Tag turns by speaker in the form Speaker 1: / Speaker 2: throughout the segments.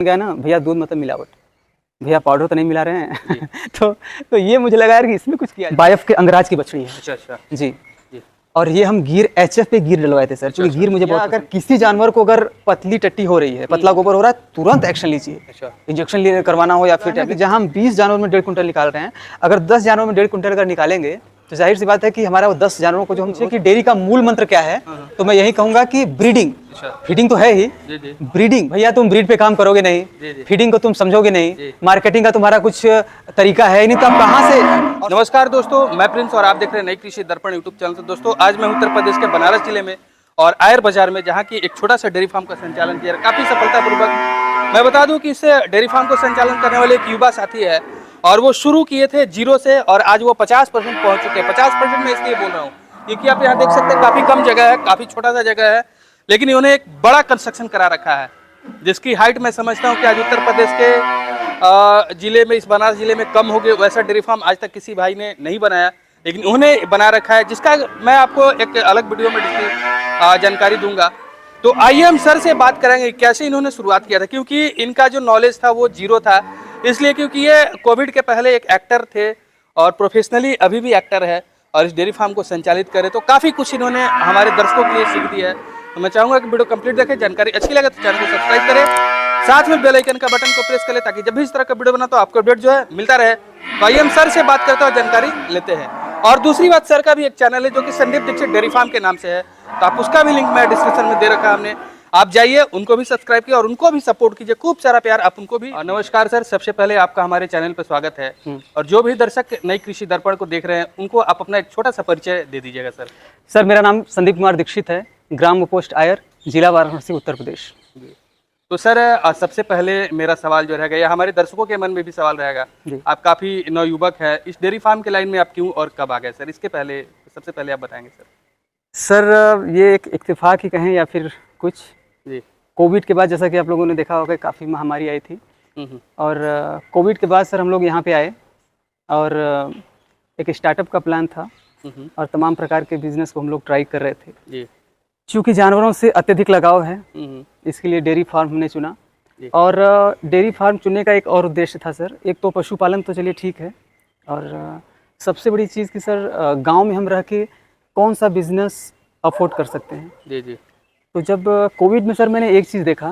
Speaker 1: गया ना भैया, दूध मतलब मिलावट, भैया पाउडर तो नहीं मिला रहे हैं। तो ये मुझे लगा यार कि इसमें कुछ किया। बायफ के अंगराज की बछड़ी है।
Speaker 2: अच्छा
Speaker 1: जी। और ये हम गिर HF पे गिर डलवाए थे सर, क्योंकि गिर मुझे बहुत। अगर किसी जानवर को अगर पतली टट्टी हो रही है, पतला गोबर हो रहा है, तुरंत एक्शन लीजिए। इंजेक्शन करवाना हो या फिर टैबलेट। जहाँ हम 20 जानवर में 1.5 कुंटल निकाल रहे हैं, अगर 10 जानवर में 1.5 कुंटल अगर निकालेंगे तो जाहिर सी बात है कि हमारा वो 10 जानवरों को जो हम कि डेयरी का मूल मंत्र क्या है, तो मैं यही कहूंगा कि ब्रीडिंग। फीडिंग तो है ही, ब्रीडिंग। भैया तुम ब्रीड पे काम करोगे नहीं, फीडिंग को तुम समझोगे नहीं, मार्केटिंग का तुम्हारा कुछ तरीका है नहीं, तो आप कहाँ से।
Speaker 2: नमस्कार दोस्तों, मैं प्रिंस और आप देख रहे हैं नई कृषि दर्पण यूट्यूब चैनल। से दोस्तों, आज मैं उत्तर प्रदेश के बनारस जिले में और आयर बाजार में, जहाँ की एक छोटा सा डेयरी फार्म का संचालन किया, काफी सफलतापूर्वक। मैं बता दूं कि इससे डेयरी फार्म को संचालन करने वाले एक युवा साथी है और वो शुरू किए थे 0 से और आज वो 50% पहुंच चुके हैं। 50% में इसलिए बोल रहा हूँ क्योंकि आप यहाँ देख सकते हैं काफी कम जगह है, काफी छोटा सा जगह है, लेकिन इन्होंने एक बड़ा कंस्ट्रक्शन करा रखा है जिसकी हाइट मैं समझता हूँ कि आज उत्तर प्रदेश के जिले में, इस बनारस जिले में कम हो गए। वैसा डेयरी फार्म आज तक किसी भाई ने नहीं बनाया, लेकिन उन्होंने बना रखा है, जिसका मैं आपको एक अलग वीडियो में जानकारी दूंगा। तो आइए हम सर से बात करेंगे कैसे इन्होंने शुरुआत किया था, क्योंकि इनका जो नॉलेज था वो 0 था। इसलिए क्योंकि ये कोविड के पहले एक एक्टर थे और प्रोफेशनली अभी भी एक्टर है और इस डेयरी फार्म को संचालित करे, तो काफ़ी कुछ इन्होंने हमारे दर्शकों के लिए सीख दिया है। तो मैं चाहूँगा कि वीडियो कंप्लीट देखें, जानकारी अच्छी लगे तो चैनल को सब्सक्राइब करें, साथ में बेल आइकन का बटन को प्रेस करें ताकि जब भी इस तरह का वीडियो बना तो आपको अपडेट जो है मिलता रहे। तो आइए हम सर से बात करते हैं और जानकारी लेते हैं। और दूसरी बात, सर का भी एक चैनल है जो कि संदीप दीक्षित डेयरी फार्म के नाम से है, तो आप उसका भी लिंक मैं डिस्क्रिप्शन में दे रखा है हमने, आप जाइए उनको भी सब्सक्राइब कीजिए और उनको भी सपोर्ट कीजिए, खूब सारा प्यार आप उनको भी। नमस्कार सर, सबसे पहले आपका हमारे चैनल पर स्वागत है और जो भी दर्शक नई कृषि दर्पण को देख रहे हैं उनको आप अपना एक छोटा सा परिचय दे दीजिएगा। सर
Speaker 1: सर मेरा नाम संदीप कुमार दीक्षित है, ग्राम पोस्ट आयर, जिला वाराणसी, उत्तर प्रदेश।
Speaker 2: तो सर सबसे पहले मेरा सवाल जो रहेगा, या हमारे दर्शकों के मन में भी सवाल रहेगा, आप काफी नवयुवक है, इस डेयरी फार्म के लाइन में आप क्यों और कब आ गए सर? इसके पहले सबसे पहले आप बताएंगे सर।
Speaker 1: सर ये एक इत्तेफाक ही कहें या फिर कुछ जी, कोविड के बाद जैसा कि आप लोगों ने देखा होगा काफ़ी महामारी आई थी और कोविड के बाद सर हम लोग यहाँ पे आए और एक स्टार्टअप का प्लान था और तमाम प्रकार के बिजनेस को हम लोग ट्राई कर रहे थे जी। चूँकि जानवरों से अत्यधिक लगाव है, इसके लिए डेयरी फार्म हमने चुना। और डेयरी फार्म चुनने का एक और उद्देश्य था सर, एक तो पशुपालन तो चलिए ठीक है, और सबसे बड़ी चीज़ कि सर गांव में हम रह के कौन सा बिज़नेस अफोर्ड कर सकते हैं। जी। तो जब कोविड में सर मैंने एक चीज़ देखा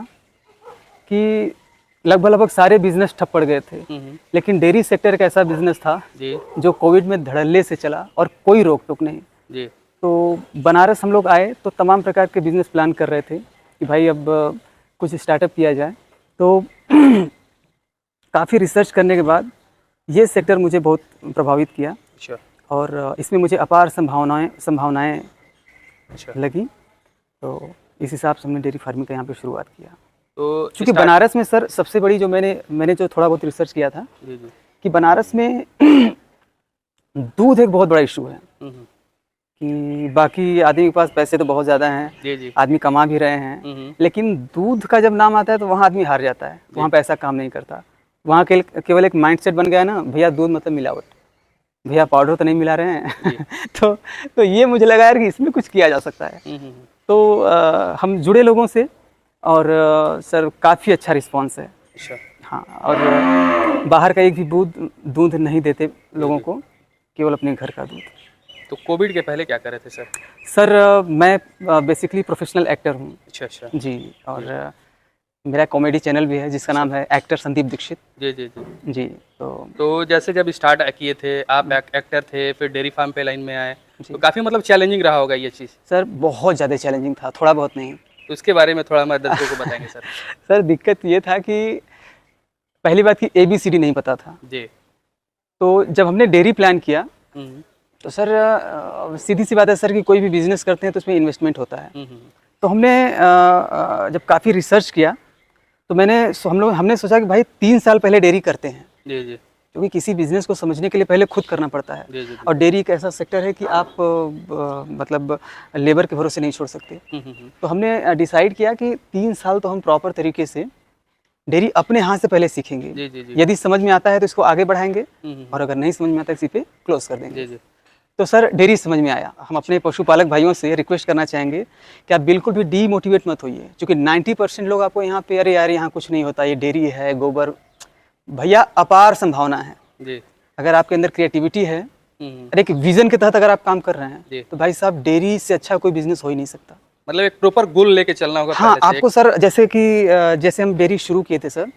Speaker 1: कि लगभग सारे बिजनेस ठप पड़ गए थे, लेकिन डेयरी सेक्टर एक ऐसा बिजनेस था जो कोविड में धड़ल्ले से चला और कोई रोक टोक नहीं। तो बनारस हम लोग आए तो तमाम प्रकार के बिजनेस प्लान कर रहे थे कि भाई अब कुछ स्टार्टअप किया जाए। तो काफ़ी रिसर्च करने के बाद ये सेक्टर मुझे बहुत प्रभावित किया और इसमें मुझे अपार संभावनाएं लगी। तो इस हिसाब से हमने डेयरी फार्मिंग का यहाँ पे शुरुआत किया। तो क्योंकि बनारस में सर सबसे बड़ी जो मैंने जो थोड़ा बहुत रिसर्च किया था कि बनारस में दूध एक बहुत बड़ा इशू है कि बाकी आदमी के पास पैसे तो बहुत ज़्यादा हैं, आदमी कमा भी रहे हैं, लेकिन दूध का जब नाम आता है तो वहाँ आदमी हार जाता है, वहाँ पैसा काम नहीं करता। वहाँ केवल एक माइंडसेट बन गया ना, भैया दूध मतलब मिलावट, भैया पाउडर तो नहीं मिला रहे हैं। तो ये मुझे लगा यार कि इसमें कुछ किया जा सकता है। तो हम जुड़े लोगों से और सर काफ़ी अच्छा रिस्पांस है। हाँ, और बाहर का एक भी दूध नहीं देते लोगों को, केवल अपने घर का दूध।
Speaker 2: तो कोविड के पहले क्या कर रहे थे सर?
Speaker 1: सर मैं बेसिकली प्रोफेशनल एक्टर हूँ। अच्छा जी। और मेरा कॉमेडी चैनल भी है जिसका नाम है एक्टर संदीप दीक्षित। जी।
Speaker 2: तो जैसे जब स्टार्ट किए थे आप एक्टर थे, फिर डेयरी फार्म पे लाइन में आए, तो काफ़ी मतलब चैलेंजिंग रहा होगा ये चीज़?
Speaker 1: सर बहुत ज़्यादा चैलेंजिंग था, थोड़ा बहुत नहीं।
Speaker 2: तो उसके बारे में थोड़ा हमारे दर्शकों को बताएंगे सर।
Speaker 1: सर दिक्कत ये था कि पहली बात की ABCD नहीं पता था जी। तो जब हमने डेयरी प्लान किया तो सर सीधी सी बात है सर कि कोई भी बिजनेस करते हैं तो उसमें इन्वेस्टमेंट होता है। तो हमने जब काफ़ी रिसर्च किया तो हमने सोचा कि भाई 3 साल पहले डेयरी करते हैं जी। क्योंकि किसी बिजनेस को समझने के लिए पहले खुद करना पड़ता है और डेयरी एक ऐसा सेक्टर है कि आप मतलब लेबर के भरोसे नहीं छोड़ सकते। तो हमने डिसाइड किया कि 3 साल तो हम प्रॉपर तरीके से डेयरी अपने हाथ से पहले सीखेंगे। यदि समझ में आता है तो इसको आगे बढ़ाएंगे और अगर नहीं समझ में आता है इसी पे क्लोज कर देंगे। तो सर डेयरी समझ में आया। हम अपने पशुपालक भाइयों से रिक्वेस्ट करना चाहेंगे कि आप बिल्कुल भी डीमोटिवेट मत होइए, क्योंकि 90% लोग आपको यहाँ पे अरे यार यहाँ कुछ नहीं होता, ये डेयरी है, गोबर। भैया अपार संभावना है
Speaker 2: जी।
Speaker 1: अगर आपके अंदर क्रिएटिविटी है और एक विजन के तहत अगर आप काम कर रहे हैं तो भाई साहब डेयरी से अच्छा कोई बिजनेस हो ही नहीं सकता।
Speaker 2: मतलब एक प्रॉपर गोल लेके चलना होगा।
Speaker 1: हाँ, आपको सर जैसे कि जैसे हम डेयरी शुरू किए थे सर,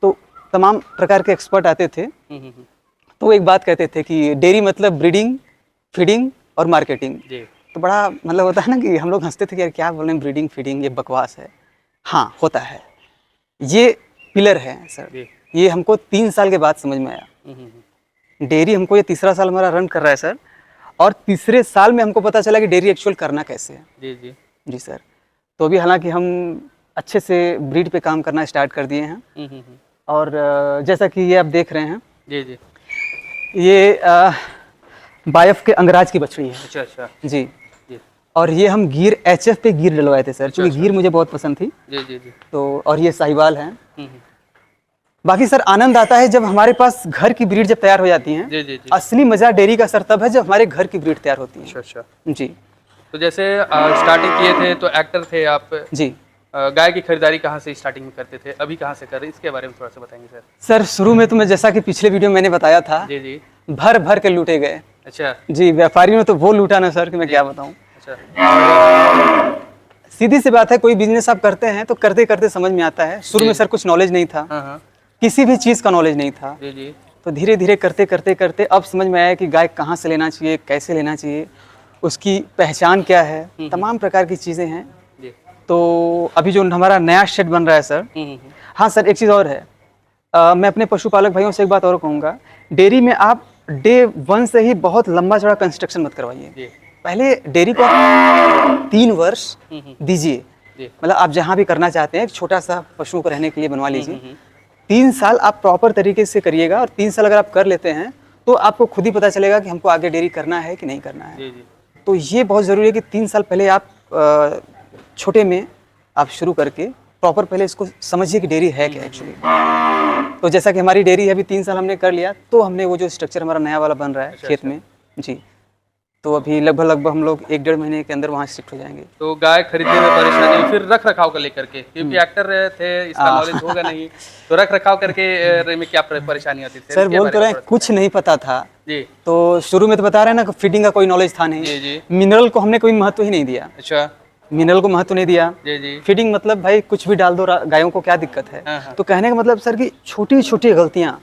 Speaker 1: तो तमाम प्रकार के एक्सपर्ट आते थे, तो वो एक बात कहते थे कि डेयरी मतलब ब्रीडिंग, फीडिंग और मार्केटिंग। तो बड़ा मतलब होता है ना कि हम लोग हंसते थे कि यार क्या बोल रहे हैं, ब्रीडिंग फीडिंग ये बकवास है। हाँ होता है, ये पिलर है सर। ये हमको 3 साल के बाद समझ में आया। डेयरी हमको ये तीसरा साल हमारा रन कर रहा है सर, और तीसरे साल में हमको पता चला कि डेयरी एक्चुअल करना कैसे है। जी सर। तो अभी हालांकि हम अच्छे से ब्रीड पे काम करना स्टार्ट कर दिए हैं, और जैसा कि ये आप देख रहे हैं ये बायफ के अंगराज की बछड़ी है। अच्छा जी। और ये हम गिर HF पे गिर डलवाए थे सर, क्योंकि गिर मुझे बहुत पसंद थी। तो और ये साहिवाल है। बाकी सर आनंद आता है जब हमारे पास घर की ब्रीड जब तैयार हो जाती है। असली मजा डेयरी का सर तब है जब हमारे घर की ब्रीड तैयार होती है। अच्छा जी।
Speaker 2: तो जैसे स्टार्टिंग किए थे तो एक्टर थे आप
Speaker 1: जी।
Speaker 2: गाय की खरीदारी कहाँ से स्टार्टिंग में करते थे, अभी कहाँ से कर रहे हैं, इसके बारे में थोड़ा सा बताएंगे सर।
Speaker 1: सर शुरू में तो मैं जैसा कि पिछले वीडियो में मैंने बताया था,
Speaker 2: जी
Speaker 1: भर भर के लूटे गए।
Speaker 2: अच्छा
Speaker 1: जी, व्यापारियों ने तो वो लूटा ना सर कि मैं क्या बताऊं।
Speaker 2: अच्छा,
Speaker 1: सीधी सी बात है, कोई बिजनेस आप करते हैं तो करते करते समझ में आता है। शुरू में सर कुछ नॉलेज नहीं था, किसी भी चीज़ का नॉलेज नहीं था। तो धीरे धीरे करते करते करते अब समझ में आया कि गाय कहाँ से लेना चाहिए, कैसे लेना चाहिए, उसकी पहचान क्या है, तमाम प्रकार की चीज़ें हैं। तो अभी जो हमारा नया शेड बन रहा है सर, हाँ सर एक चीज़ और है, मैं अपने पशुपालक भाइयों से एक बात और कहूँगा, डेयरी में आप डे 1 से ही बहुत लंबा चौड़ा कंस्ट्रक्शन मत करवाइए। पहले डेयरी को 3 वर्ष दीजिए, मतलब आप जहाँ भी करना चाहते हैं एक छोटा सा पशुओं को रहने के लिए बनवा लीजिए। 3 साल आप प्रॉपर तरीके से करिएगा, और 3 साल अगर आप कर लेते हैं तो आपको खुद ही पता चलेगा कि हमको आगे डेयरी करना है कि नहीं करना है। तो ये बहुत ज़रूरी है कि 3 साल पहले आप छोटे में आप शुरू करके प्रॉपर पहले इसको समझिए कि डेयरी है क्या एक्चुअली। तो जैसा कि हमारी डेयरी है, अभी 3 साल हमने कर लिया, तो हमने वो जो स्ट्रक्चर हमारा नया वाला बन रहा है खेत में जी, तो अभी लगभग हम लोग 1-1.5 महीने के अंदर वहाँ शिफ्ट हो जाएंगे।
Speaker 2: तो गाय खरीदने में परेशानी, फिर रख रखाव को लेकर के, क्योंकि एक्टर थे, इसका नॉलेज होगा नहीं, तो रख रखाव करके में क्या परेशानी होती थी?
Speaker 1: सर बोल तो रहे हैं कुछ नहीं पता था
Speaker 2: जी।
Speaker 1: तो शुरू में तो बता रहे हैं ना, फीडिंग का कोई नॉलेज था नहीं। मिनरल को हमने कोई महत्व ही नहीं दिया। अच्छा, मिनरल को महत्व नहीं दिया। फीडिंग मतलब भाई कुछ भी डाल दो गायों को, क्या दिक्कत है। तो कहने का मतलब सर कि छोटी छोटी गलतियाँ,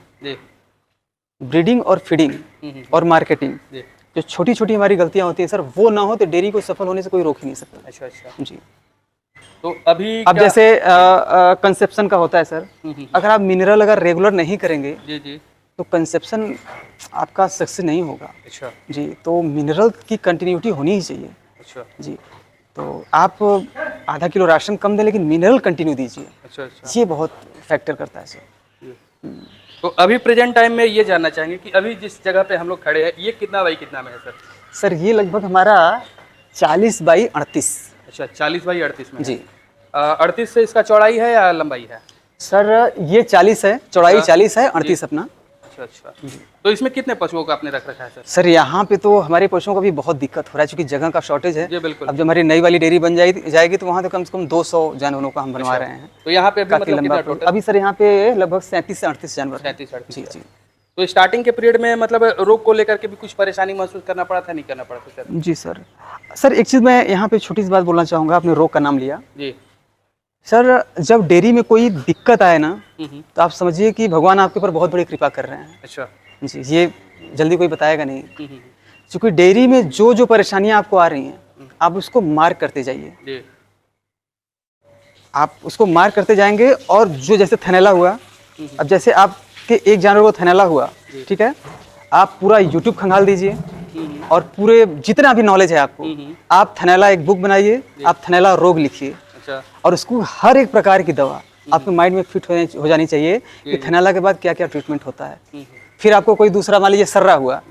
Speaker 1: ब्रीडिंग और फीडिंग और मार्केटिंग, जो छोटी छोटी हमारी गलतियां होती हैं सर, वो ना हो तो डेयरी को सफल होने से कोई रोक ही नहीं सकता। अच्छा जी।
Speaker 2: तो अभी
Speaker 1: अब जैसे कंसेप्शन का होता है सर, अगर आप मिनरल अगर रेगुलर नहीं करेंगे तो कंसेप्शन आपका सक्सेस नहीं होगा। अच्छा जी। तो मिनरल की कंटिन्यूटी होनी ही चाहिए। अच्छा जी। तो आप आधा किलो राशन कम दें, लेकिन मिनरल कंटिन्यू दीजिए। अच्छा, ये बहुत फैक्टर करता है सर।
Speaker 2: तो अभी प्रेजेंट टाइम में ये जानना चाहेंगे कि अभी जिस जगह पे हम लोग खड़े हैं, ये कितना बाई कितना में है सर?
Speaker 1: सर ये लगभग हमारा 40 बाई 38।
Speaker 2: अच्छा, 40 बाई 38 में जी। 38 से इसका चौड़ाई है या लंबाई है?
Speaker 1: सर ये 40 है, चौड़ाई 40 है, 38 अपना।
Speaker 2: अच्छा। तो इसमें कितने पशुओं का आपने रख रखा है सर?
Speaker 1: सर यहाँ पे तो हमारे पशुओं का भी बहुत दिक्कत हो रहा है, क्योंकि जगह का शॉर्टेज है।
Speaker 2: जी बिल्कुल।
Speaker 1: अब जब हमारी नई वाली डेयरी बन जाएगी तो वहाँ तो कम से कम 200 जानवरों का हम बनवा रहे हैं।
Speaker 2: तो यहाँ पे अभी मतलब कितना टोटल?
Speaker 1: अभी सर यहाँ पे लगभग 37 से 38 जानवर।
Speaker 2: 37-38
Speaker 1: जी जी।
Speaker 2: तो स्टार्टिंग के पीरियड में मतलब रोग को लेकर के भी कुछ परेशानी महसूस करना पड़ा था, नहीं करना पड़ा था सर?
Speaker 1: जी सर। सर एक चीज़ मैं यहाँ पे छोटी सी बात बोलना चाहूँगा, आपने रोग का नाम लिया
Speaker 2: जी।
Speaker 1: सर, जब डेयरी में कोई दिक्कत आए ना, तो आप समझिए कि भगवान आपके ऊपर बहुत बड़ी कृपा कर रहे हैं। अच्छा जी। ये जल्दी कोई बताएगा नहीं, क्योंकि डेयरी में जो जो परेशानियां आपको आ रही हैं, आप उसको मार्क करते जाइए। आप उसको मार्क करते जाएंगे, और जो जैसे थनैला हुआ, अब जैसे आपके एक जानवर को थनैला हुआ, ठीक है, आप पूरा यूट्यूब खंगाल दीजिए, और पूरे जितना भी नॉलेज है आपको, आप थनैला एक बुक बनाइए, आप थनैला रोग लिखिए, और उसको हर एक प्रकार की दवा आपके माइंड में फिट हो जानी चाहिए कि थनैला के बाद क्या क्या ट्रीटमेंट होता है। फिर आपको कोई दूसरा, मान लीजिए सर्रा हुआ,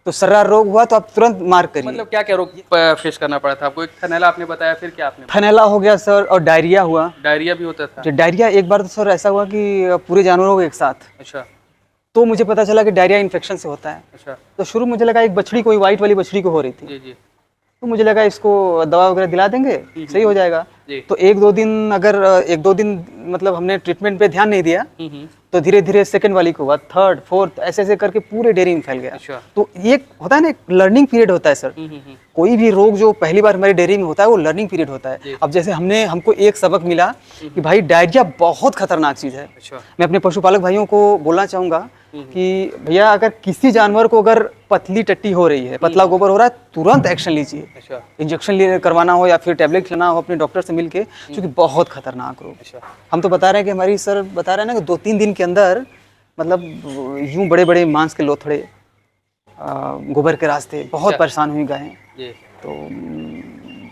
Speaker 1: तो सर्रा रोग हुआ तो आप तुरंत मार्क करिए।
Speaker 2: मतलब क्या क्या रोग फेस करना पड़ा था आपको? एक थनैला आपने बताया, फिर क्या आपने?
Speaker 1: थनैला हो गया सर, और डायरिया हुआ।
Speaker 2: डायरिया भी होता था?
Speaker 1: डायरिया एक बार तो सर ऐसा हुआ कि पूरे जानवरों को एक साथ। अच्छा। तो मुझे पता चला कि डायरिया इन्फेक्शन से होता है।
Speaker 2: अच्छा।
Speaker 1: तो शुरू मुझे लगा एक बछड़ी कोई वाइट वाली बछड़ी को हो रही थी,
Speaker 2: जी जी
Speaker 1: तो मुझे लगा इसको दवा वगैरह दिला देंगे सही हो जाएगा।
Speaker 2: जी।
Speaker 1: तो एक दो दिन अगर एक दो दिन मतलब हमने ट्रीटमेंट पे ध्यान नहीं दिया, तो धीरे धीरे सेकंड वाली को हुआ, थर्ड फोर्थ, ऐसे ऐसे करके पूरे डेयरी में फैल गया।
Speaker 2: अच्छा।
Speaker 1: तो ये होता है ना, एक लर्निंग पीरियड होता है सर। कोई भी रोग जो पहली बार हमारी डेयरी में होता है वो लर्निंग पीरियड होता है। अब जैसे हमको एक सबक मिला कि भाई डायरिया बहुत खतरनाक चीज़ है।
Speaker 2: अच्छा।
Speaker 1: मैं अपने पशुपालक भाइयों को बोलना चाहूँगा कि भैया अगर किसी जानवर को अगर पतली टट्टी हो रही है, पतला गोबर हो रहा है, तुरंत एक्शन लीजिए।
Speaker 2: अच्छा।
Speaker 1: इंजेक्शन करवाना हो या फिर टैबलेट लेना हो अपने डॉक्टर से मिलके, क्योंकि बहुत खतरनाक रोग।
Speaker 2: अच्छा।
Speaker 1: हम तो बता रहे हैं कि हमारी सर बता रहे हैं ना कि 2-3 दिन के अंदर मतलब यूं बड़े बड़े मांस के लोथड़े, गोबर के रास्ते, बहुत परेशान हुई गायें। तो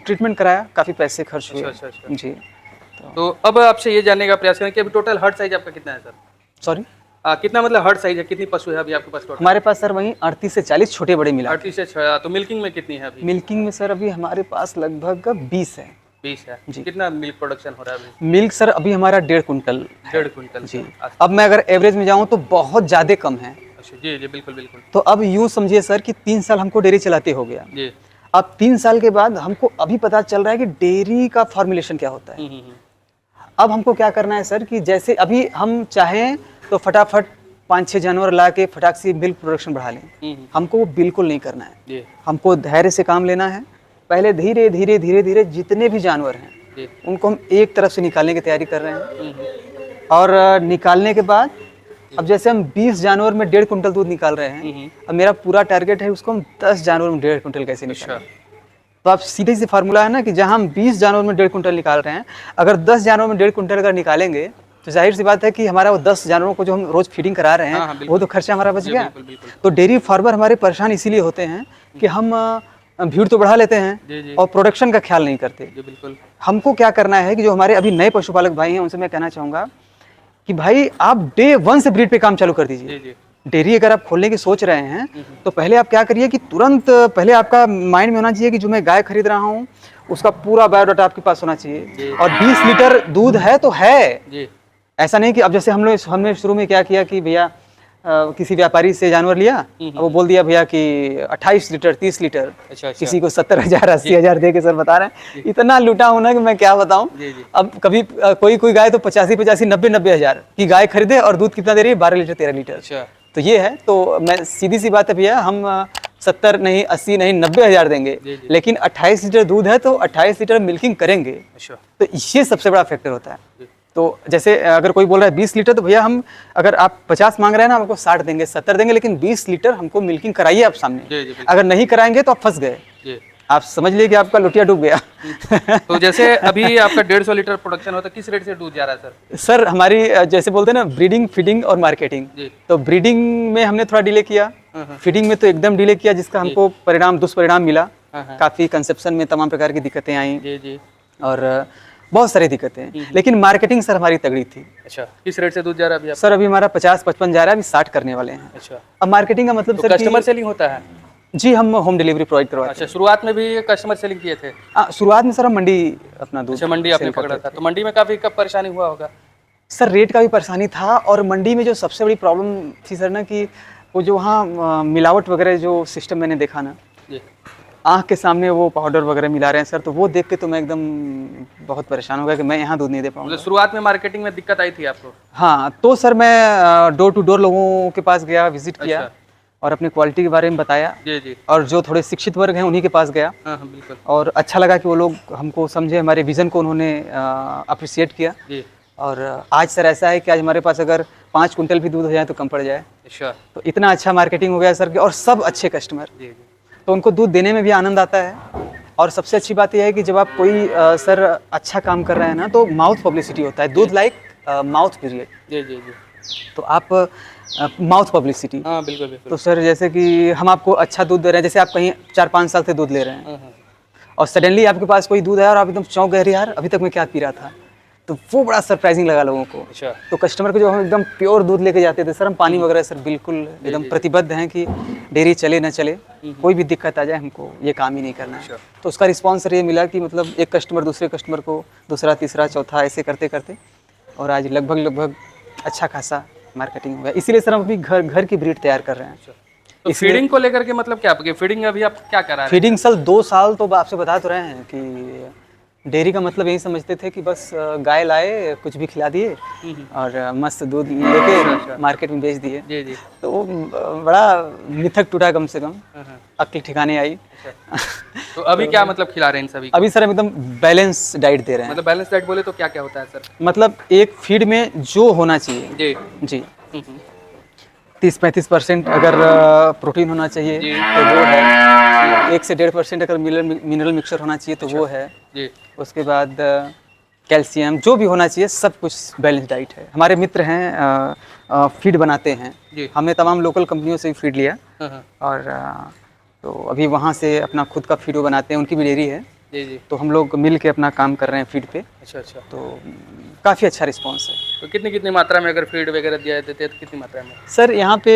Speaker 1: ट्रीटमेंट कराया, काफ़ी पैसे खर्च हुए।
Speaker 2: अच्छा, अच्छा।
Speaker 1: जी।
Speaker 2: तो अब आपसे ये जानने का प्रयास करें कि अभी टोटल हर्ड साइज आपका कितना है सर?
Speaker 1: सॉरी,
Speaker 2: कितना मतलब हर्ड साइज है, कितनी पशु है अभी आपके पास टोटल?
Speaker 1: हमारे पास सर वहीं 38 से 40 छोटे बड़े मिला।
Speaker 2: 38 से 6। तो मिल्किंग में कितनी है अभी?
Speaker 1: मिल्किंग में सर अभी हमारे पास लगभग 20 है।
Speaker 2: 20 है
Speaker 1: जी।
Speaker 2: कितना मिल्क प्रोडक्शन हो रहा है अभी?
Speaker 1: मिल्क सर अभी हमारा 1.5 कुंटल।
Speaker 2: 1.5 कुंटल
Speaker 1: जी। अब मैं अगर एवरेज में जाऊँ तो बहुत ज़्यादा कम है।
Speaker 2: अच्छा। जी जी बिल्कुल बिल्कुल।
Speaker 1: तो अब यूँ समझिए सर कि 3 साल हमको डेयरी चलाते हो गया।
Speaker 2: जी।
Speaker 1: अब 3 साल के बाद हमको अभी पता चल रहा है कि डेयरी का फॉर्मुलेशन क्या होता है। अब हमको क्या करना है सर कि जैसे अभी हम चाहें तो फटाफट 5-6 जानवर ला के फटाक से मिल्क प्रोडक्शन बढ़ा लें, हमको वो बिल्कुल नहीं करना है।
Speaker 2: जी।
Speaker 1: हमको धैर्य से काम लेना है। पहले धीरे धीरे धीरे धीरे जितने भी जानवर हैं उनको हम एक तरफ से निकालने की तैयारी कर रहे हैं। और निकालने के बाद अब जैसे हम 20 जानवर में 1.5 कुंटल दूध निकाल रहे हैं, अब मेरा पूरा टारगेट है उसको हम 10 जानवर में 1.5 कुंटल कैसे निकालें। तो आप सीधे से फार्मूला है ना कि जहाँ हम 20 जानवर में 1.5 कुंटल निकाल रहे हैं, अगर 10 जानवर में 1.5 कुंटल अगर निकालेंगे तो जाहिर सी बात है कि हमारा वो 10 जानवरों को जो हम रोज फीडिंग करा रहे हैं वो तो खर्चा हमारा बच गया। तो डेयरी फार्मर हमारे परेशान इसीलिए होते हैं कि हम भीड़ तो बढ़ा लेते हैं और प्रोडक्शन का ख्याल नहीं करते।
Speaker 2: बिल्कुल।
Speaker 1: हमको क्या करना है कि जो हमारे अभी नए पशुपालक भाई हैं उनसे मैं कहना चाहूँगा कि भाई आप डे 1 से ब्रीड पे काम चालू कर दीजिए। डेयरी अगर आप खोलने की सोच रहे हैं तो पहले आप क्या करिए कि तुरंत पहले आपका माइंड में होना चाहिए कि जो मैं गाय खरीद रहा हूँ उसका पूरा बायोडाटा आपके पास होना चाहिए और 20 लीटर दूध है तो है। ऐसा नहीं कि अब जैसे हमने शुरू में क्या किया कि भैया किसी व्यापारी से जानवर लिया, वो बोल दिया भैया कि 28 लीटर 30 लीटर। अच्छा। किसी को 70,000 80,000 दे के सर बता रहे हैं। इतना लूटा हूं ना कि मैं क्या बताऊं। अब कभी कोई गाय तो 85 90 हज़ार की गाय खरीदे और दूध कितना दे रही है 12 लीटर 13 लीटर। अच्छा। तो ये है। तो मैं सीधी सी बात है भैया, हम 70 नहीं 80 नहीं 90 हज़ार देंगे, लेकिन 28 लीटर दूध है तो 28 लीटर मिल्किंग करेंगे। अच्छा। तो ये सबसे बड़ा फैक्टर होता है। तो जैसे अगर कोई बोल रहा है 20 लीटर तो भैया हम अगर आप 50 मांग रहे हैं ना हमको 60 देंगे 70 देंगे, लेकिन 20 लीटर हमको मिल्किंग कराइए आप सामने। अगर नहीं कराएंगे तो आप फंस गए, आप समझ लिए कि आपका लुटिया डूब गया।
Speaker 2: तो जैसे अभी आपका 150 लीटर प्रोडक्शन होता है, किस रेट से दूध जा रहा है सर?
Speaker 1: सर हमारी जैसे बोलते हैं ना ब्रीडिंग फीडिंग और मार्केटिंग, तो ब्रीडिंग में हमने थोड़ा डिले किया, फीडिंग में तो एकदम डिले किया जिसका हमको दुष्परिणाम मिला। काफी कंसेप्शन में तमाम प्रकार की दिक्कतें आई और बहुत सारी दिक्कतें, लेकिन मार्केटिंग सर हमारी तगड़ी थी।
Speaker 2: अच्छा। किस रेट से दूध जा रहा है अभी? सर
Speaker 1: अभी हमारा 50-55 जा रहा है, अभी 60 करने वाले हैं। अच्छा। अब मार्केटिंग का मतलब
Speaker 2: तो सर कस्टमर सेलिंग होता है?
Speaker 1: जी, हम होम डिलीवरी प्रोवाइड करवाते हैं।
Speaker 2: अच्छा। शुरुआत में भी कस्टमर सेलिंग किए थे?
Speaker 1: शुरुआत में सर हम मंडी अपना दूध।
Speaker 2: अच्छा, मंडी आपने पकड़ा था। तो मंडी में काफी कब परेशानी हुआ होगा?
Speaker 1: सर रेट का भी परेशानी था और मंडी में जो सबसे बड़ी प्रॉब्लम थी सर ना कि वो जो वहाँ मिलावट वगैरह जो सिस्टम मैंने देखा ना, आँख के सामने वो पाउडर वगैरह मिला रहे हैं सर, तो वो देख के तो मैं एकदम बहुत परेशान हो गया कि मैं यहाँ दूध नहीं दे पाऊंगा।
Speaker 2: शुरुआत में मार्केटिंग में दिक्कत आई थी आपको?
Speaker 1: हाँ, तो सर मैं डोर टू डोर लोगों के पास गया, विजिट किया और अपनी क्वालिटी के बारे में बताया। जी। और जो थोड़े शिक्षित वर्ग हैं उन्हीं के पास गया। बिल्कुल। और अच्छा लगा कि वो लोग हमको समझे, हमारे विजन को उन्होंने अप्रिशिएट किया। और आज सर ऐसा है कि आज हमारे पास अगर 5 कुंटल भी दूध हो जाए तो कम पड़ जाए। अच्छा। तो इतना अच्छा मार्केटिंग हो गया सर और सब अच्छे कस्टमर, तो उनको दूध देने में भी आनंद आता है। और सबसे अच्छी बात यह है कि जब आप कोई सर अच्छा काम कर रहे हैं ना तो माउथ पब्लिसिटी होता है, दूध लाइक माउथ पीरियड। जी जी जी। तो आप माउथ पब्लिसिटी। हाँ बिल्कुल बिल्कुल। तो सर जैसे कि हम आपको अच्छा दूध दे रहे हैं, जैसे आप कहीं 4-5 साल से दूध ले रहे हैं और सडनली आपके पास कोई दूध है और आप एकदम चौंक गए, यार अभी तक मैं क्या पी रहा था, तो वो बड़ा सरप्राइजिंग लगा लोगों को। अच्छा। तो कस्टमर को जो हम एकदम प्योर दूध लेके जाते थे सर, हम पानी वगैरह सर बिल्कुल एकदम प्रतिबद्ध हैं कि डेयरी चले ना चले, कोई भी दिक्कत आ जाए हमको ये काम ही नहीं करना है। तो उसका रिस्पॉन्स सर ये मिला कि मतलब एक कस्टमर दूसरे कस्टमर को, दूसरा तीसरा चौथा ऐसे करते करते और आज लगभग अच्छा खासा मार्केटिंग हो गया, इसीलिए सर हम अभी घर की ब्रीड तैयार कर रहे हैं।
Speaker 2: तो फीडिंग को लेकर के मतलब क्या आपकी फीडिंग अभी आप क्या करा रहे हैं?
Speaker 1: फीडिंग सर 2 साल तो आपसे बता तो रहे हैं कि डेयरी का मतलब यही समझते थे कि बस गाय लाए, कुछ भी खिला दिए और मस्त दूध लेके मार्केट में बेच दिए।
Speaker 2: जी जी।
Speaker 1: तो वो बड़ा मिथक टूटा कम से कम, अक्ल ठिकाने आई।
Speaker 2: तो अभी क्या मतलब खिला रहे हैं इन सभी को?
Speaker 1: अभी सर हम एकदम बैलेंस डाइट दे रहे हैं।
Speaker 2: मतलब बैलेंस डाइट बोले तो क्या क्या होता है सर?
Speaker 1: मतलब एक फीड में जो होना चाहिए
Speaker 2: जी
Speaker 1: जी 30-35% अगर प्रोटीन होना चाहिए
Speaker 2: जी।
Speaker 1: तो वो है, 1 से 1.5% अगर मिनरल मिक्सचर होना चाहिए तो वो है
Speaker 2: जी।
Speaker 1: उसके बाद कैल्शियम जो भी होना चाहिए सब कुछ बैलेंस डाइट है। हमारे मित्र हैं फीड बनाते हैं
Speaker 2: जी।
Speaker 1: हमने तमाम लोकल कंपनियों से भी फीड लिया और तो अभी वहाँ से अपना खुद का फीड वो बनाते हैं, उनकी भी डेयरी है।
Speaker 2: जी जी।
Speaker 1: तो हम लोग मिल के अपना काम कर रहे हैं फीड पे।
Speaker 2: अच्छा अच्छा।
Speaker 1: तो काफ़ी अच्छा रिस्पॉन्स है।
Speaker 2: तो कितनी मात्रा में अगर फीड वगैरह दिया देते हैं तो कितनी मात्रा में?
Speaker 1: सर यहाँ पे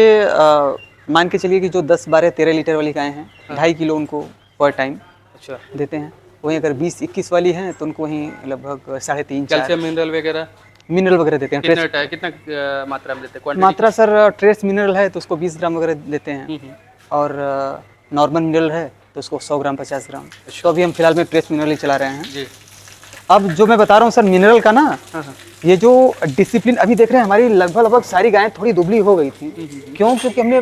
Speaker 1: मान के चलिए कि जो 10, 12, 13 लीटर वाली गायें हैं 2.5 किलो उनको पर टाइम
Speaker 2: अच्छा
Speaker 1: देते हैं। वहीं अगर 20, 21 वाली हैं तो उनको वहीं लगभग 3.5, 4
Speaker 2: कैल्शियम
Speaker 1: मिनरल वगैरह देते हैं।
Speaker 2: कितना मात्रा में देते हैं?
Speaker 1: मात्रा सर ट्रेस मिनरल है तो उसको 20 ग्राम वगैरह देते हैं और नॉर्मल मिनरल है तो उसको 100 ग्राम 50 ग्राम। तो अभी हम फिलहाल में ट्रेस मिनरल ही चला रहे हैं
Speaker 2: जी।
Speaker 1: अब जो मैं बता रहा हूँ सर मिनरल का ना, ये जो डिसिप्लिन अभी देख रहे हैं हमारी लगभग सारी गायें थोड़ी दुबली हो गई थी। क्यों? क्योंकि हमने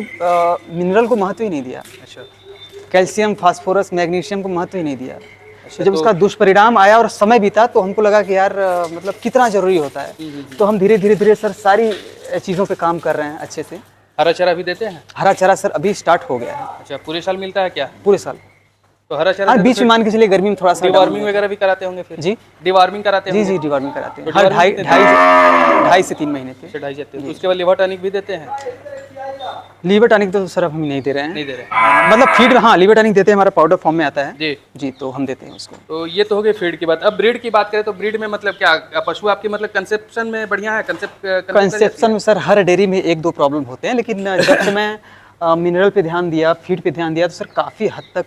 Speaker 1: मिनरल को महत्व ही नहीं दिया।
Speaker 2: अच्छा।
Speaker 1: कैल्शियम, फास्फोरस, मैग्नीशियम को महत्व ही नहीं दिया। तो जब उसका दुष्परिणाम आया और समय बीता तो हमको लगा कि यार मतलब कितना जरूरी होता है। तो हम धीरे धीरे सर सारी चीज़ों पे काम कर रहे हैं अच्छे से।
Speaker 2: हरा चारा भी देते हैं?
Speaker 1: हरा चारा सर अभी स्टार्ट हो गया है।
Speaker 2: अच्छा, पूरे साल मिलता है क्या?
Speaker 1: पूरे साल।
Speaker 2: तो हरा चारा
Speaker 1: बीच में मान के चलिए गर्मी में थोड़ा सा
Speaker 2: डिवॉर्मिंग वगैरह भी कराते होंगे फिर?
Speaker 1: जी
Speaker 2: डिवॉर्मिंग कराते हैं?
Speaker 1: जी डिवॉर्मिंग कराते हैं
Speaker 2: तो
Speaker 1: हर 2.5 से 3 महीने पे।
Speaker 2: 2.5 से 3। उसके बाद लिवर टॉनिक भी देते हैं?
Speaker 1: लीवर टॉनिक तो सर अब हम नहीं दे रहे हैं।
Speaker 2: नहीं दे रहे
Speaker 1: मतलब फीड में हाँ लीवर टॉनिक देते हैं, हमारा पाउडर फॉर्म में आता है
Speaker 2: जी
Speaker 1: जी, तो हम देते हैं उसको।
Speaker 2: तो ये तो हो गई फीड की बात। अब ब्रीड की बात करें तो ब्रीड में मतलब क्या पशु आपकी मतलब कंसेप्शन में बढ़िया है?
Speaker 1: कंसेप्शन में सर हर डेयरी में 1-2 प्रॉब्लम होते हैं, लेकिन जब से मैं मिनरल पे ध्यान दिया, फीड पे ध्यान दिया तो सर काफ़ी हद तक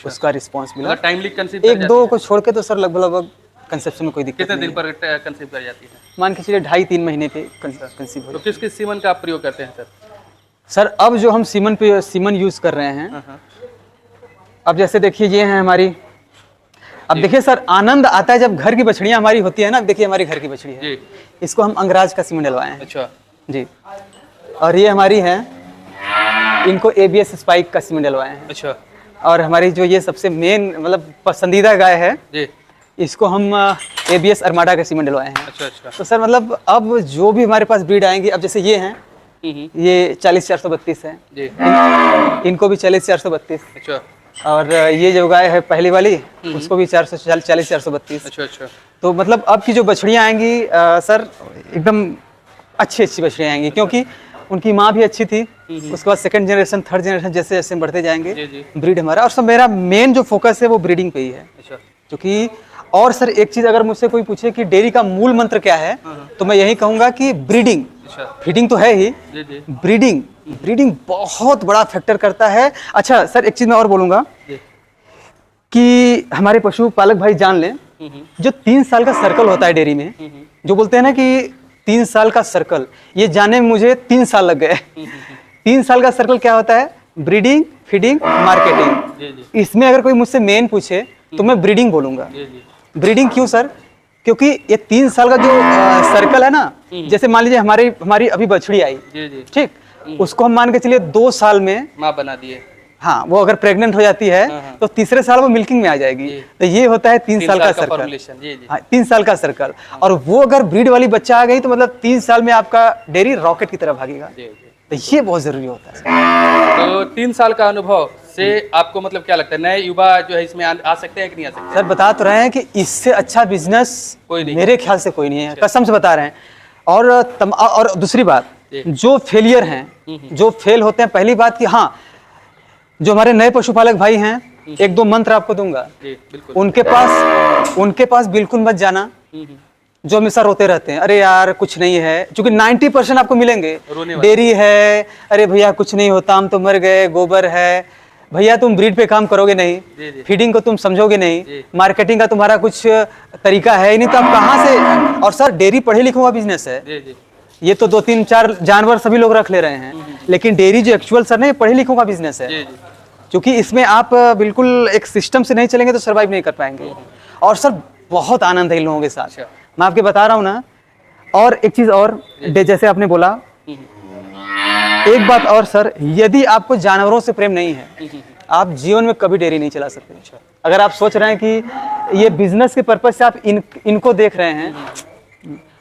Speaker 1: उसका रिस्पॉन्स मिला।
Speaker 2: टाइमली कंसीव
Speaker 1: 1-2 को छोड़ के तो सर लगभग कंसेप्शन में कोई दिक्कत
Speaker 2: कितने दिन पर कंसीव कर जाती है?
Speaker 1: मान के चलिए 2.5-3 महीने पे कंसीव हो।
Speaker 2: तो किस किस सीमन का आप प्रयोग करते हैं सर?
Speaker 1: सर अब जो हम सीमन यूज़ कर रहे हैं, अब जैसे देखिए ये है हमारी, अब देखिए सर आनंद आता है जब घर की बछड़ियाँ हमारी होती है ना। देखिए हमारी घर की बछड़ी है
Speaker 2: जी।
Speaker 1: इसको हम अंगराज का सीमन डलवाए हैं।
Speaker 2: अच्छा
Speaker 1: जी। और ये हमारी है, इनको ABS स्पाइक का सीमन डलवाए हैं।
Speaker 2: अच्छा।
Speaker 1: और हमारी जो ये सबसे मेन मतलब पसंदीदा गाय है
Speaker 2: जी,
Speaker 1: इसको हम ABS अरमाडा का सीमन डलवाए हैं।
Speaker 2: अच्छा अच्छा।
Speaker 1: तो सर मतलब अब जो भी हमारे पास ब्रीड आएंगी, अब जैसे ये हैं ये 40-432 है
Speaker 2: जी।
Speaker 1: इनको भी 40-432।
Speaker 2: अच्छा
Speaker 1: और ये जो गाय है पहली वाली उसको भी 40-432।
Speaker 2: अच्छा अच्छा।
Speaker 1: तो मतलब अब की जो बछड़ियाँ आएंगी सर एकदम अच्छी बछड़ियाँ आएंगी, क्योंकि उनकी माँ भी अच्छी थी। उसके बाद 2nd जनरेशन 3rd जनरेशन जैसे जैसे बढ़ते जाएंगे ब्रीड हमारा। और सब मेरा मेन जो फोकस है वो ब्रीडिंग पे ही है।
Speaker 2: अच्छा।
Speaker 1: क्योंकि और सर एक चीज़ अगर मुझसे कोई पूछे कि डेयरी का मूल मंत्र क्या है तो मैं यही कहूँगा कि ब्रीडिंग। फीडिंग तो है ही, ब्रीडिंग बहुत बड़ा फैक्टर करता है। अच्छा सर एक चीज़ मैं और बोलूँगा कि हमारे पशुपालक भाई जान लें, जो 3 साल का सर्कल होता है डेयरी में, जो बोलते हैं ना कि 3 साल का सर्कल, ये जाने में मुझे 3 साल लग गए। 3 साल का सर्कल क्या होता है? Breeding, feeding, marketing. इसमें अगर कोई मुझसे मेन पूछे तो मैं ब्रीडिंग बोलूँगा। ब्रीडिंग क्यों सर? क्योंकि ये 3 साल का जो सर्कल है ना, जैसे मान लीजिए हमारी अभी बछड़ी आई, ठीक, उसको हम मान के चलिए 2 साल में
Speaker 2: माँ बना दिए।
Speaker 1: हाँ, वो अगर प्रेग्नेंट हो जाती है तो तीसरे साल वो मिल्किंग में आ जाएगी। तो ये होता है 3 साल का सर्कल। हाँ, 3 साल का सर्कल। और वो अगर ब्रीड वाली बच्चा आ गई तो मतलब 3 साल में आपका डेयरी रॉकेट की तरह भागेगा। तो ये बहुत जरूरी होता है।
Speaker 2: तो 3 साल का अनुभव से आपको मतलब क्या लगता है, नए युवा जो है इसमें आ सकते हैं कि नहीं आ सकते?
Speaker 1: सर बता तो रहे हैं कि इससे अच्छा बिजनेस
Speaker 2: कोई नहीं,
Speaker 1: मेरे ख्याल से कोई नहीं है, कसम से बता रहे हैं। और दूसरी बात, जो फेलियर हैं, जो फेल होते हैं, पहली बात कि हाँ, जो हमारे नए पशुपालक भाई हैं, 1-2 मंत्र आपको दूंगा, उनके पास बिल्कुल मत जाना, जो हमेशा रोते रहते हैं, अरे यार कुछ नहीं है। क्योंकि 90% आपको मिलेंगे डेयरी है, अरे भैया कुछ नहीं होता, हम तो मर गए, गोबर है। भैया तुम ब्रीड पे काम करोगे नहीं, फीडिंग को तुम समझोगे नहीं, मार्केटिंग का तुम्हारा कुछ तरीका है ही नहीं, तो आप कहाँ से? और सर डेयरी पढ़े लिखा हुआ बिजनेस है, ये तो 2-3-4 जानवर सभी लोग रख ले रहे हैं, लेकिन डेयरी जो एक्चुअल सर ने पढ़े लिखों का बिजनेस है,
Speaker 2: जी जी
Speaker 1: क्योंकि इसमें आप बिल्कुल एक सिस्टम से नहीं चलेंगे तो सर्वाइव नहीं कर पाएंगे। और सर बहुत आनंद है इन लोगों के साथ,
Speaker 2: अच्छा।
Speaker 1: मैं आपके बता रहा हूँ ना। और एक चीज़ और, जैसे आपने बोला, एक बात और सर, यदि आपको जानवरों से प्रेम नहीं है, आप जीवन में कभी डेयरी नहीं चला सकते। अगर आप सोच रहे हैं कि ये बिजनेस के पर्पज से आप इनको देख रहे हैं,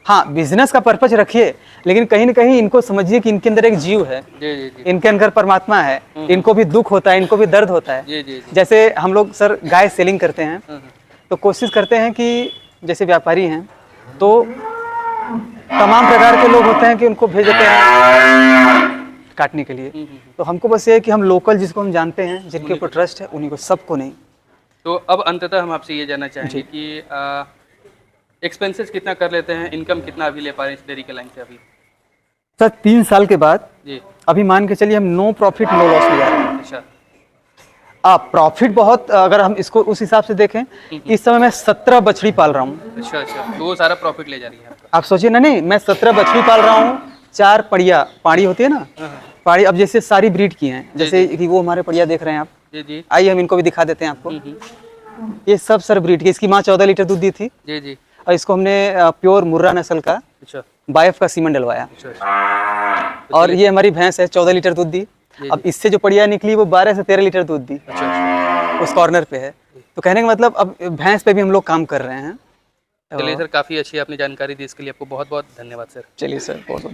Speaker 1: हाँ बिजनेस का पर्पज रखिए, लेकिन कहीं ना कहीं इनको समझिए कि इनके अंदर एक जीव है,
Speaker 2: जी जी जी
Speaker 1: इनके अंदर परमात्मा है, इनको भी दुख होता है, इनको भी दर्द होता है।
Speaker 2: जी जी
Speaker 1: जैसे हम लोग सर गाय सेलिंग करते हैं, तो कोशिश करते हैं कि जैसे व्यापारी हैं तो तमाम प्रकार के लोग होते हैं कि उनको भेज देते हैं काटने के लिए। तो हमको बस ये है कि हम लोकल जिसको हम जानते हैं, जिनके ऊपर ट्रस्ट है, उन्हीं को, सबको नहीं।
Speaker 2: तो अब अंततः हम आपसे ये जानना चाहेंगे कि एक्सपेंसेस कितना कर लेते हैं, इनकम कितना अभी ले पा रहे हैं इस डेयरी के लाइन से अभी?
Speaker 1: सर 3 साल के बाद
Speaker 2: जी
Speaker 1: अभी मान के चलिए हम नो प्रॉफिट नो लॉस में जा रहे हैं।
Speaker 2: अच्छा
Speaker 1: प्रॉफिट बहुत, अगर हम इसको उस हिसाब से देखें, इस समय मैं 17 बछड़ी पाल रहा हूँ।
Speaker 2: अच्छा अच्छा, तो वो सारा प्रॉफिट ले जा रही है आपका?
Speaker 1: आप सोचिए ना, नहीं मैं 17 बछड़ी पाल रहा हूँ, 4 पड़िया, पाड़ी होती है ना, पाड़ी, अब जैसे सारी ब्रीड की हैं, जैसे कि वो हमारे पड़िया देख रहे हैं आप,
Speaker 2: जी जी
Speaker 1: आइए हम इनको भी दिखा देते हैं आपको। ये सब सर ब्रीड की, इसकी माँ 14 लीटर दूध दी थी,
Speaker 2: जी जी
Speaker 1: और इसको हमने प्योर मुर्रा नस्ल का
Speaker 2: अच्छा
Speaker 1: बायफ का सीमन डलवाया।
Speaker 2: अच्छा अच्छा
Speaker 1: और ये हमारी भैंस है, 14 लीटर दूध दी। अब इससे जो पड़िया निकली वो 12 से 13 लीटर दूध दी,
Speaker 2: अच्छा अच्छा।
Speaker 1: उस कॉर्नर पे है। तो कहने का मतलब अब भैंस पे भी हम लोग काम कर रहे हैं।
Speaker 2: चलिए सर, काफ़ी अच्छी आपने जानकारी दी, इसके लिए आपको बहुत बहुत धन्यवाद सर।
Speaker 1: चलिए सर, बहुत बहुत